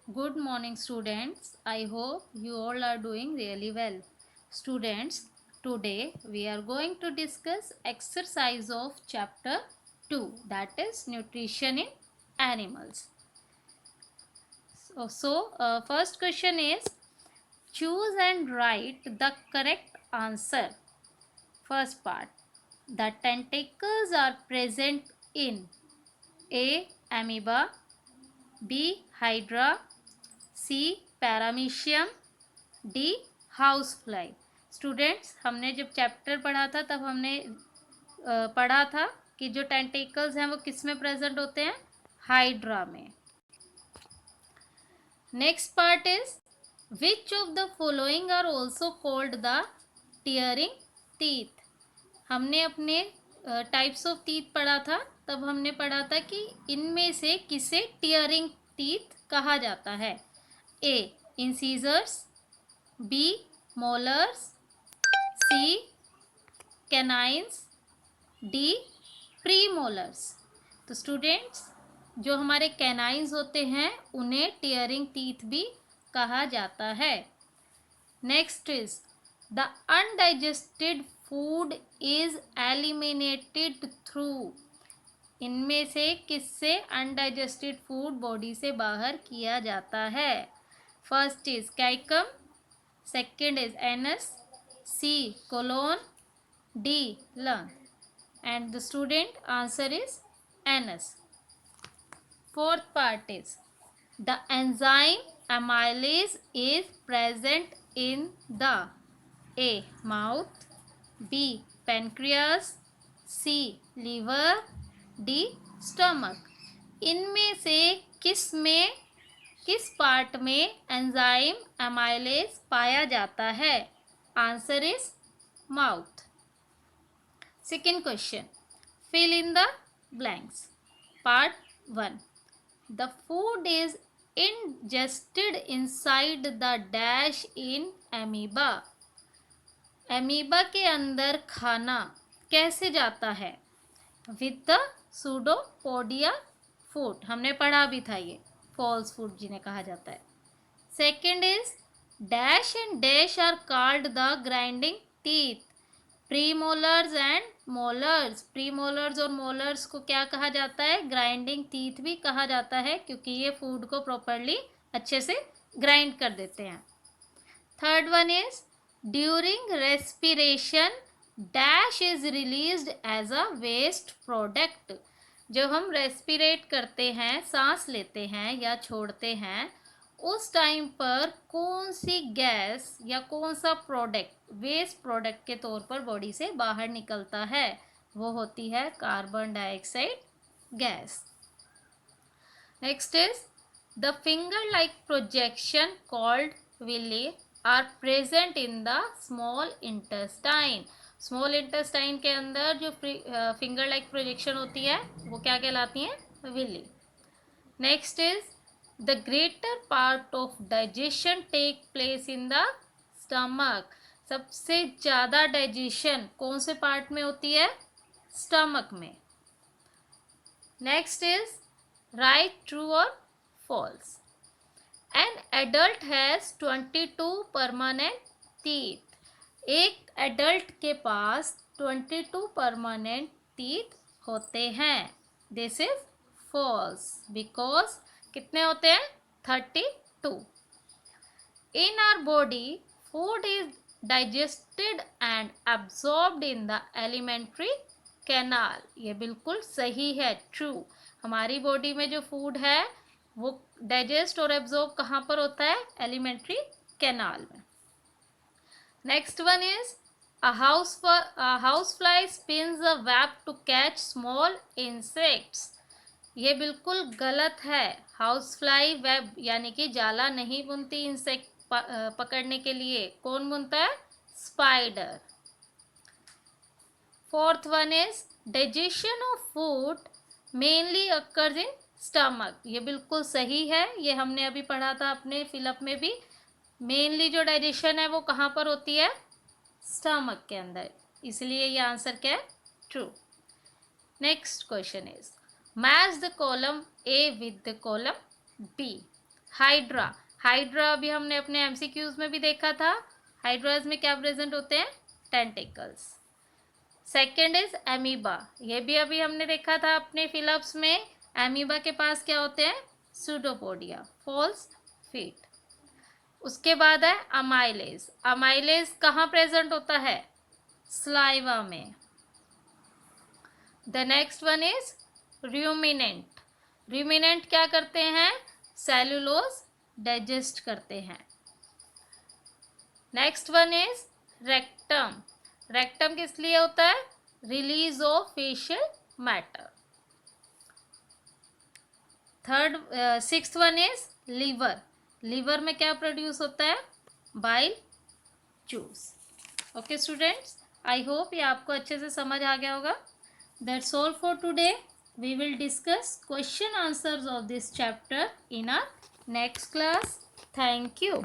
Good morning, students. I hope you all are doing really well. Students, today we are going to discuss exercise of chapter 2, that is nutrition in animals. First question is choose and write the correct answer. First part, the tentacles are present in A. Amoeba, B. Hydra, C paramecium, D house fly. Students, हमने जब chapter पढ़ा था तब हमने पढ़ा था कि जो टेंटिकल्स हैं वो किस में प्रेजेंट होते हैं? हाइड्रा में। Next part is which of the following are also called the tearing teeth. हमने अपने टाइप्स ऑफ टीथ पढ़ा था, तब हमने पढ़ा था कि इनमें से किसे टीयरिंग टीथ कहा जाता है। ए इंसीजर्स, बी मोलर्स, सी कैनाइन्स, डी प्रीमोलर्स। तो स्टूडेंट्स, जो हमारे कैनाइन्स होते हैं उन्हें टीयरिंग टीथ भी कहा जाता है। Next is the undigested food is eliminated through. इनमें से किससे अनडाइजेस्टेड फूड बॉडी से बाहर किया जाता है? First is caecum, second is anus, C colon, D lung. And the student answer is anus. Fourth part is the enzyme amylase is present in the A mouth, B pancreas, C liver, D stomach. इनमें से किस part में enzyme amylase पाया जाता है? Answer is mouth. Second question, fill in the blanks. Part 1, the food is ingested inside the dash in amoeba। Amoeba के अंदर खाना कैसे जाता है? With the pseudopodia food. हमने पढ़ा भी था, ये फॉल्स फूड जिन्हें कहा जाता है। Second is dash and dash are called the grinding teeth. Premolars and molars. Premolars और मोलर्स को क्या कहा जाता है? ग्राइंडिंग टीथ भी कहा जाता है, क्योंकि ये फूड को प्रॉपरली अच्छे से ग्राइंड कर देते हैं। Third one is during respiration dash is released as a waste product. जब हम रेस्पिरेट करते हैं, सांस लेते हैं या छोड़ते हैं, उस टाइम पर कौन सी गैस या कौन सा प्रोडक्ट वेस्ट प्रोडक्ट के तौर पर बॉडी से बाहर निकलता है? वो होती है carbon dioxide gas. Next is the finger like projection called villi are present in the small intestine. Small intestine के अंदर जो फिंगर लाइक प्रोजेक्शन होती है वो क्या कहलाती है? Villi. Next is the greater part of digestion take place in the stomach. सबसे ज़्यादा डाइजेशन कौन से पार्ट में होती है? स्टमक में। नेक्स्ट इज राइट, ट्रू और false. An adult has 22 permanent teeth. एक एडल्ट के पास 22 परमानेंट टीथ होते हैं। दिस इज फॉल्स, बिकॉज कितने होते हैं? 32। In our body food is digested and absorbed in the alimentary canal. ये बिल्कुल सही है, ट्रू। हमारी बॉडी में जो फूड है वो डाइजेस्ट और एब्जॉर्ब कहाँ पर होता है? एलिमेंट्री कैनाल में। Next one is a housefly spins a web to catch small insects। ये बिल्कुल गलत है। हाउस फ्लाई वेब यानी कि जाला नहीं बुनती इंसेक्ट पकड़ने के लिए। कौन बुनता है? Spider. Fourth one is digestion of food mainly occurs in stomach. ये बिल्कुल सही है, ये हमने अभी पढ़ा था अपने फिलअप में भी। मेनली जो डाइजेशन है वो कहाँ पर होती है? स्टमक के अंदर। इसलिए ये आंसर क्या है? True. Next question is match the column A with the column B. Hydra, hydra अभी हमने अपने एमसीक्यूज में भी देखा था। हाइड्राज में क्या प्रेजेंट होते हैं? टेंटिकल्स। सेकेंड इज एमीबा, ये भी अभी हमने देखा था अपने फिलअप्स में। एमीबा के पास क्या होते हैं? Pseudopodia, false feet. उसके बाद है अमाइलेज, अमाइलेज कहाँ प्रेजेंट होता है? स्लाइवा में। The next one is ruminant, ruminant क्या करते हैं? सेलुलोज डाइजेस्ट करते हैं। Next one is rectum, rectum किस लिए होता है? Release of facial matter. Third sixth one is liver, liver में क्या प्रोड्यूस होता है? Bile juice. Okay students, I hope ये आपको अच्छे से समझ आ गया होगा। That's all for today. We will discuss question answers of this chapter in our next class. Thank you.